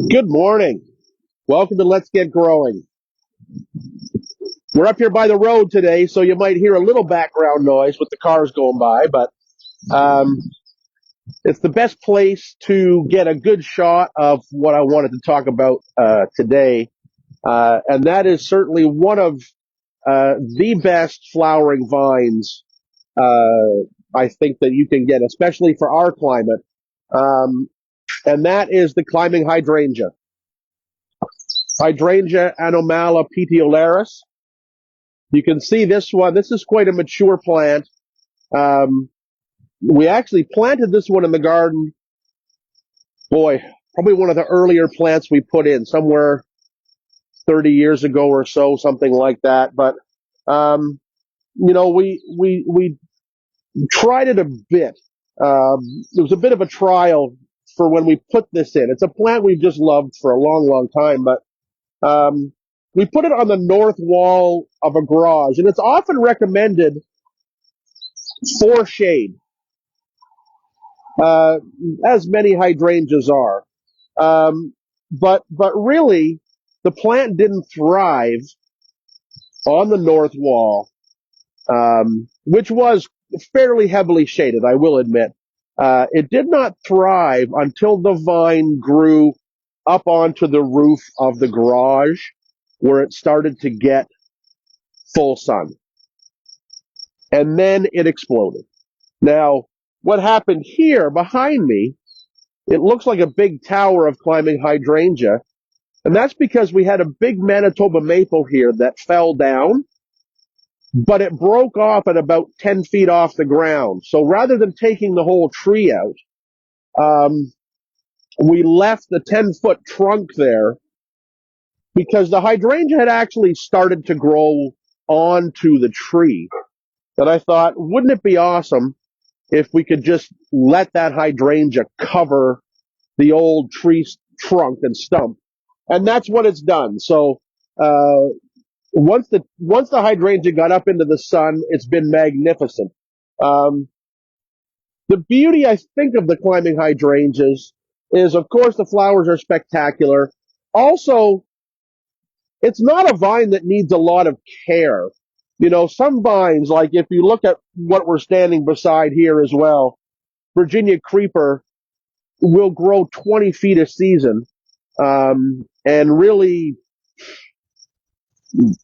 Good morning. Welcome to Let's Get Growing. We're up here by the road today, so you might hear a little background noise with the cars going by, but um, it's the best place to get a good shot of what I wanted to talk about today, and that is certainly one of the best flowering vines I think that you can get, especially for our climate, um, and that is the climbing hydrangea. Hydrangea anomala petiolaris. You can see this one. This is quite a mature plant. Um, we actually planted this one in the garden. Boy, probably one of the earlier plants we put in somewhere 30 years ago or so, something like that. But um, we tried it a bit. It was a bit of a trial for when we put this in. It's a plant we've just loved for a long, long time, but we put it on the north wall of a garage, and it's often recommended for shade, uh, as many hydrangeas are. Um, but really, the plant didn't thrive on the north wall, which was fairly heavily shaded, I will admit. It did not thrive until the vine grew up onto the roof of the garage, where it started to get full sun, and then it exploded. Now, what happened here behind me, it looks like a big tower of climbing hydrangea, and that's because we had a big Manitoba maple here that fell down, but it broke off at about 10 feet off the ground. So rather than taking the whole tree out, um, we left the 10-foot trunk there because the hydrangea had actually started to grow onto the tree. And I thought, wouldn't it be awesome if we could just let that hydrangea cover the old tree trunk and stump? And that's what it's done. So once the hydrangea got up into the sun, it's been magnificent. Um, the beauty, I think, of the climbing hydrangeas is, of course, the flowers are spectacular. Also, it's not a vine that needs a lot of care. You know, some vines, like if you look at what we're standing beside here as well, Virginia creeper will grow 20 feet a season, and really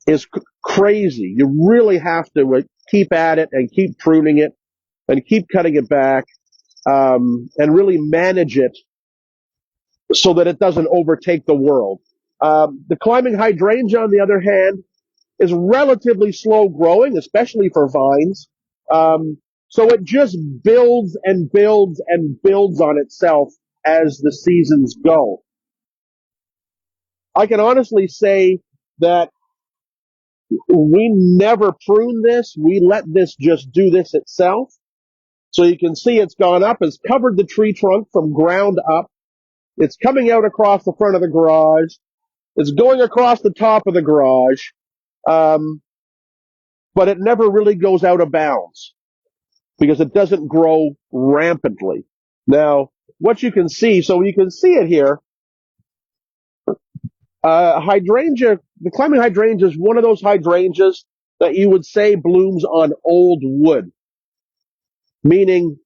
is crazy. You really have to keep at it and keep pruning it and keep cutting it back, and really manage it so that it doesn't overtake the world. The climbing hydrangea, on the other hand, is relatively slow growing, especially for vines. So it just builds and builds and builds on itself as the seasons go. I can honestly say that we never prune this. We let this just do this itself. So you can see it's gone up, it's covered the tree trunk from ground up. It's coming out across the front of the garage. It's going across the top of the garage. Um, but it never really goes out of bounds because it doesn't grow rampantly. Now, what you can see, so you can see it here, hydrangea, the climbing hydrangea is one of those hydrangeas that you would say blooms on old wood, meaning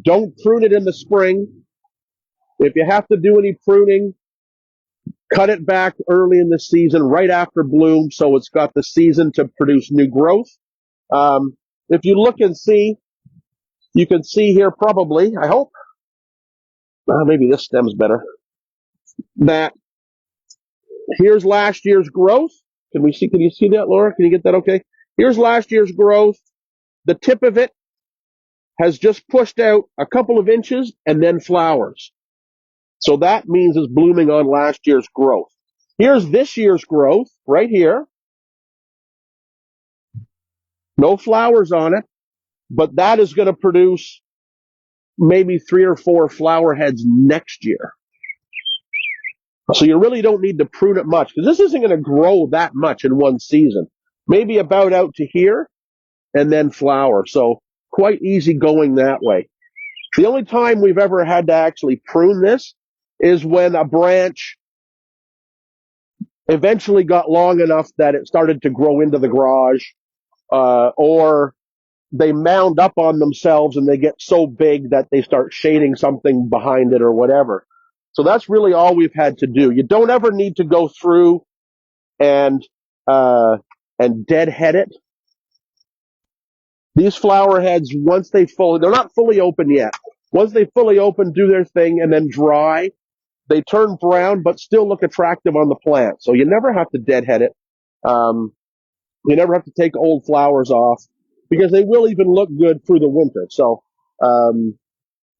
don't prune it in the spring. If you have to do any pruning, cut it back early in the season, right after bloom, so it's got the season to produce new growth. If you look and see, you can see here probably, I hope, maybe this stem's better, that here's last year's growth. Can you see that, Laura? Can you get that okay? Here's last year's growth. The tip of it has just pushed out a couple of inches and then flowers. So that means it's blooming on last year's growth. Here's this year's growth right here. No flowers on it, but that is going to produce maybe 3 or 4 flower heads next year. So you really don't need to prune it much because this isn't going to grow that much in one season. Maybe about out to here and then flower. So quite easy going that way. The only time we've ever had to actually prune this is when a branch eventually got long enough that it started to grow into the garage, or they mound up on themselves and they get so big that they start shading something behind it or whatever. So that's really all we've had to do. You don't ever need to go through and uh, and deadhead it. These flower heads, once they're not fully open yet. Once they fully open, do their thing, and then dry, they turn brown but still look attractive on the plant. So you never have to deadhead it. Um, you never have to take old flowers off because they will even look good through the winter. So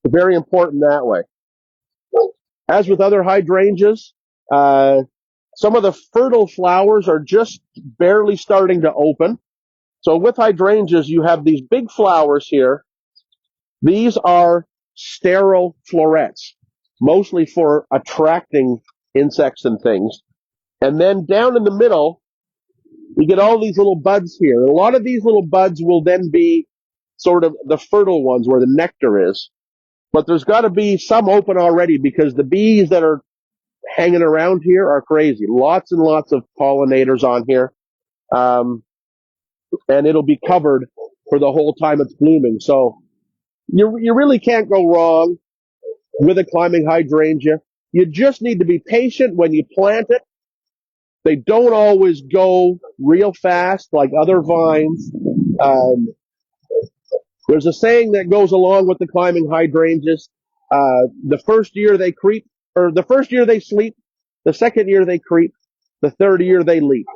very important that way. As with other hydrangeas, some of the fertile flowers are just barely starting to open. So with hydrangeas, you have these big flowers here. These are sterile florets, mostly for attracting insects and things. And then down in the middle, you get all these little buds here. And a lot of these little buds will then be sort of the fertile ones where the nectar is. But there's got to be some open already because the bees that are hanging around here are crazy. Lots and lots of pollinators on here. And it'll be covered for the whole time it's blooming. So you really can't go wrong with a climbing hydrangea. You just need to be patient when you plant it. They don't always go real fast like other vines. There's a saying that goes along with the climbing hydrangeas. The first year they creep, or the first year they sleep, the second year they creep, the third year they leap.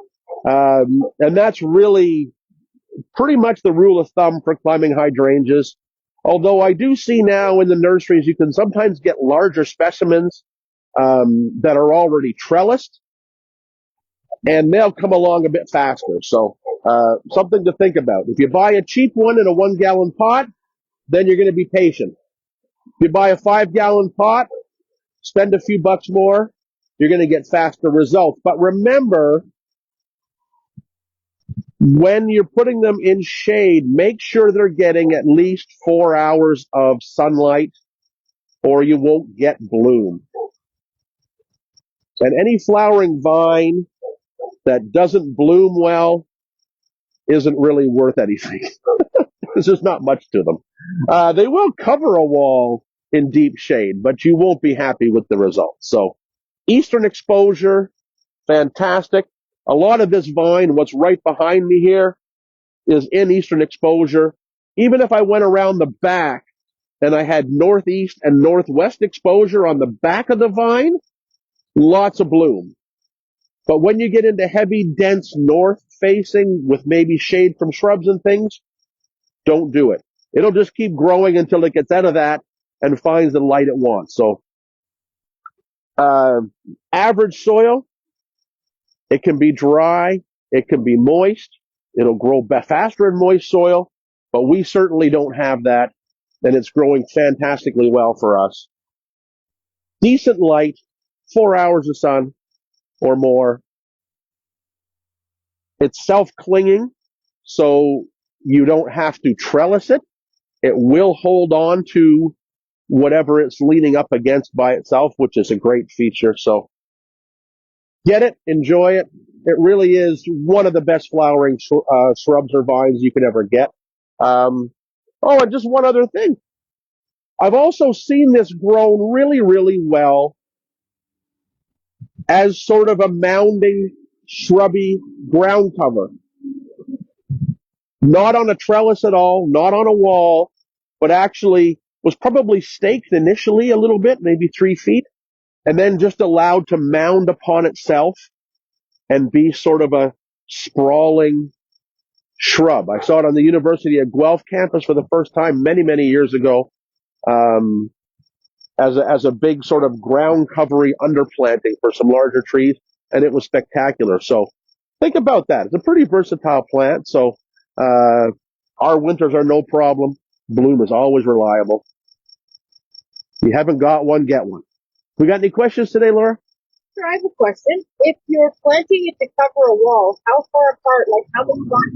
And that's really pretty much the rule of thumb for climbing hydrangeas. Although I do see now in the nurseries you can sometimes get larger specimens that are already trellised, and they'll come along a bit faster. So something to think about. If you buy a cheap one in a 1 gallon pot, then you're going to be patient. If you buy a 5 gallon pot, spend a few bucks more, you're going to get faster results. But remember, when you're putting them in shade, make sure they're getting at least 4 hours of sunlight or you won't get bloom. And any flowering vine that doesn't bloom well isn't really worth anything. There's just not much to them. They will cover a wall in deep shade, but you won't be happy with the results. So eastern exposure, fantastic. A lot of this vine, what's right behind me here, is in eastern exposure. Even if I went around the back and I had northeast and northwest exposure on the back of the vine, lots of bloom. But when you get into heavy, dense north facing with maybe shade from shrubs and things, don't do it. It'll just keep growing until it gets out of that and finds the light it wants. So, average soil, it can be dry, it can be moist, it'll grow faster in moist soil, but we certainly don't have that, and it's growing fantastically well for us. Decent light, 4 hours of sun or more. It's self-clinging, so you don't have to trellis it. It will hold on to whatever it's leaning up against by itself, which is a great feature. So get it, enjoy it. It really is one of the best flowering shrubs or vines you could ever get. And just one other thing. I've also seen this grown really, really well as sort of a mounding, shrubby ground cover. Not on a trellis at all, not on a wall, but actually was probably staked initially a little bit, maybe 3 feet, and then just allowed to mound upon itself and be sort of a sprawling shrub. I saw it on the University of Guelph campus for the first time many, many years ago, as a big sort of ground covery underplanting for some larger trees, and it was spectacular. So think about that. It's a pretty versatile plant, so our winters are no problem. Bloom is always reliable. If you haven't got one, get one. We got any questions today, Laura? Sure, I have a question. If you're planting it to cover a wall, how far apart, like how much?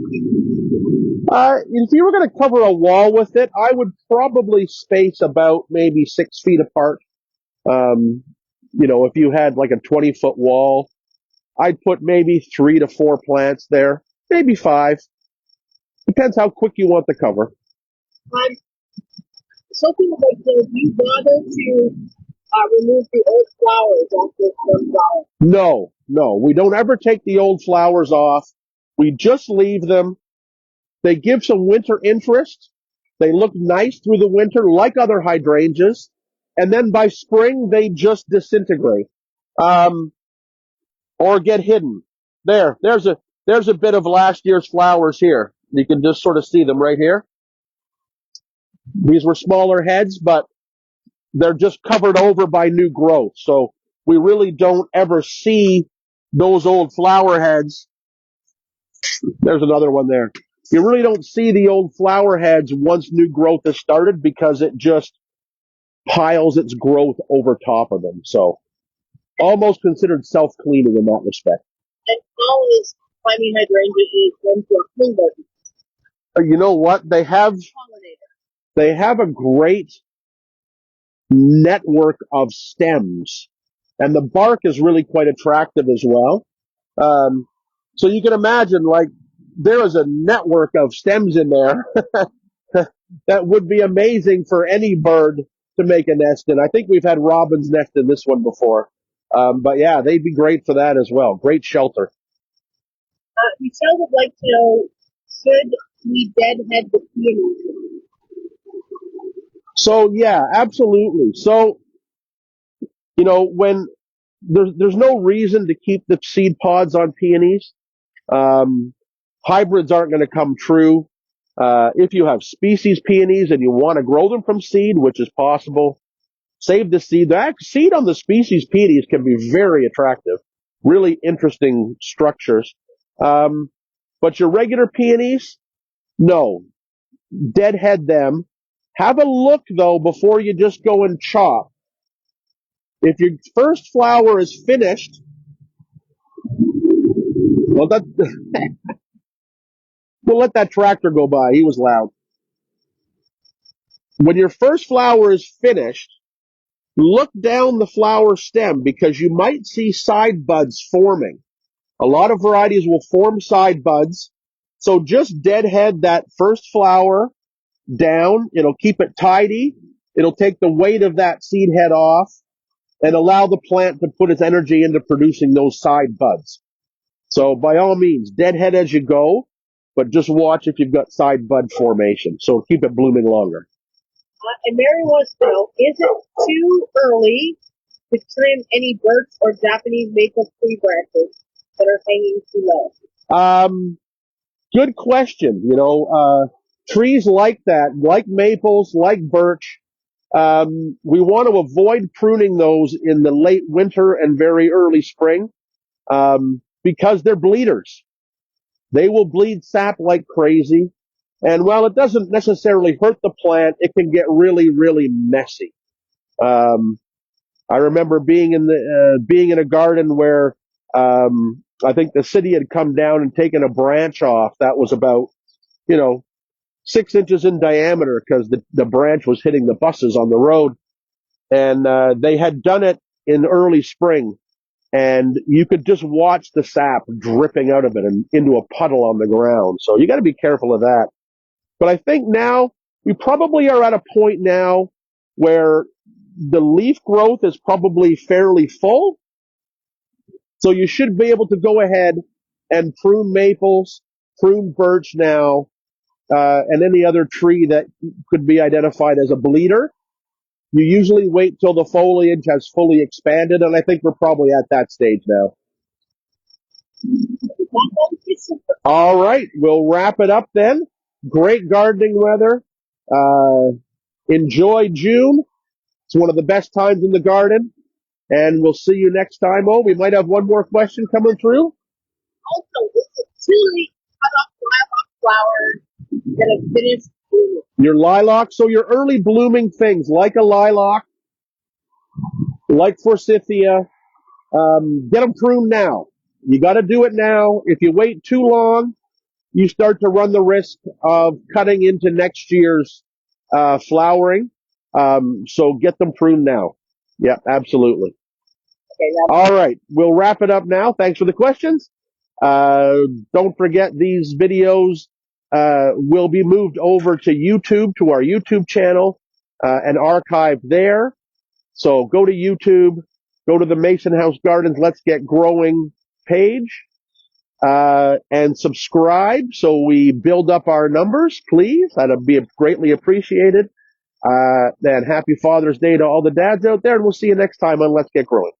If you were going to cover a wall with it, I would probably space about maybe 6 feet apart. If you had like a 20-foot wall, I'd put maybe 3 to 4 plants there, maybe 5. Depends how quick you want the cover. Um, something like this, do you bother to remove the old flowers after it's done flowering? No, we don't ever take the old flowers off. We just leave them. They give some winter interest. They look nice through the winter, like other hydrangeas, and then by spring they just disintegrate, or get hidden. There's a bit of last year's flowers here. You can just sort of see them right here. These were smaller heads, but they're just covered over by new growth. So we really don't ever see those old flower heads. There's another one there. You really don't see the old flower heads once new growth has started because it just piles its growth over top of them. So almost considered self-cleaning in that respect. And how is climbing hydrangea is one for clean button? You know what? They have a great network of stems, and the bark is really quite attractive as well. So you can imagine, like, there is a network of stems in there that would be amazing for any bird to make a nest in. I think we've had robins nest in this one before. But yeah, they'd be great for that as well. Great shelter. Michelle would like to know, should we deadhead the peonies? So yeah, absolutely. So, when there's no reason to keep the seed pods on peonies. Hybrids aren't going to come true. If you have species peonies and you want to grow them from seed, which is possible, save the seed. The seed on the species peonies can be very attractive, really interesting structures. But your regular peonies, no, deadhead them. Have a look though before you just go and chop. If your first flower is finished, well, we'll let that tractor go by. He was loud. When your first flower is finished, look down the flower stem because you might see side buds forming. A lot of varieties will form side buds. So just deadhead that first flower down. It'll keep it tidy. It'll take the weight of that seed head off and allow the plant to put its energy into producing those side buds. So by all means, deadhead as you go, but just watch if you've got side bud formation. So keep it blooming longer. And Mary wants to know, is it too early to trim any birch or Japanese maple tree branches that are hanging too low? Good question. Trees like that, like maples, like birch, we want to avoid pruning those in the late winter and very early spring, because they're bleeders. They will bleed sap like crazy. And while it doesn't necessarily hurt the plant, it can get really, really messy. I remember being in a garden where, I think the city had come down and taken a branch off that was about, 6 inches in diameter because the branch was hitting the buses on the road. And they had done it in early spring. And you could just watch the sap dripping out of it and into a puddle on the ground. So you got to be careful of that. But I think now we probably are at a point now where the leaf growth is probably fairly full. So you should be able to go ahead and prune maples, prune birch now, and any other tree that could be identified as a bleeder. You usually wait till the foliage has fully expanded, and I think we're probably at that stage now. All right, we'll wrap it up then. Great gardening weather. Enjoy June. It's one of the best times in the garden, and we'll see you next time. Oh, we might have one more question coming through. Also, is it too late to cut off lilac flowers that have finished blooming? Your lilac, so your early blooming things like a lilac, like forsythia, get them pruned now. You got to do it now. If you wait too long, you start to run the risk of cutting into next year's flowering. So get them pruned now. Yeah, absolutely. All right. We'll wrap it up now. Thanks for the questions. Don't forget these videos will be moved over to YouTube, to our YouTube channel, and archived there. So go to YouTube, go to the Mason House Gardens Let's Get Growing page, and subscribe so we build up our numbers, please. That'd be greatly appreciated. And happy Father's Day to all the dads out there, and we'll see you next time on Let's Get Growing.